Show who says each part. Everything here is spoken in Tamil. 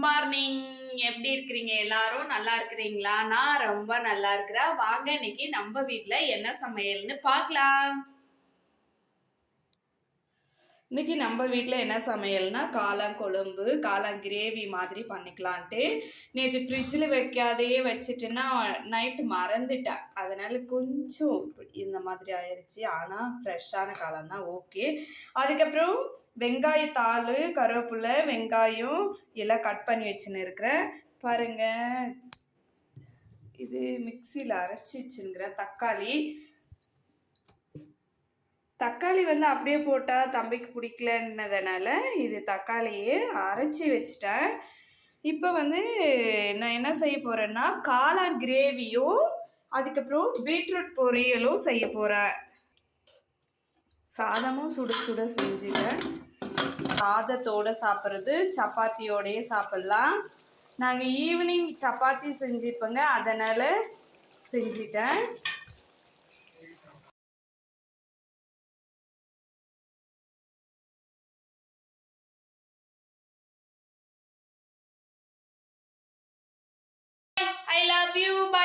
Speaker 1: மார்னிங். எப்படி இருக்கிறீங்க? எல்லாரும் நல்லா இருக்கிறீங்களா? நான் ரொம்ப நல்லா இருக்கிறேன். வாங்க இன்னைக்கு நம்ம வீட்ல என்ன சமையல்னு பார்க்கலாம். இன்னைக்கு நம்ம வீட்டில் என்ன சமையல்னா காளான் குழம்பு, காளான் கிரேவி மாதிரி பண்ணிக்கலான்ட்டு நேற்று ஃப்ரிட்ஜில் வைக்காதையே வச்சுட்டுன்னா நைட்டு மறந்துட்டேன். அதனால் கொஞ்சம் இந்த மாதிரி ஆயிடுச்சு. ஆனால் ஃப்ரெஷ்ஷான காளான் தான் ஓகே. அதுக்கப்புறம் வெங்காயத்தாள், கருவேப்பிலை, வெங்காயம் எல்லாம் கட் பண்ணி வச்சுன்னு இருக்கிறேன். பாருங்கள், இது மிக்சியில் அரைச்சி வச்சுருக்கிறேன். தக்காளி வந்து அப்படியே போட்டால் தம்பிக்கு பிடிக்கலன்னதுனால இது தக்காளியே அரைச்சி வச்சுட்டேன். இப்போ வந்து நான் என்ன செய்ய போகிறேன்னா காளான் கிரேவியும் அதுக்கப்புறம் பீட்ரூட் பொரியலும் செய்ய போகிறேன். சாதமும் சுட சுட செஞ்சுட்டேன். சாதத்தோடு சாப்பிட்றது சப்பாத்தியோடையே சாப்பிட்லாம். நாங்கள் ஈவினிங் சப்பாத்தி செஞ்சுப்போங்க, அதனால் செஞ்சிட்டேன். I love you. Bye.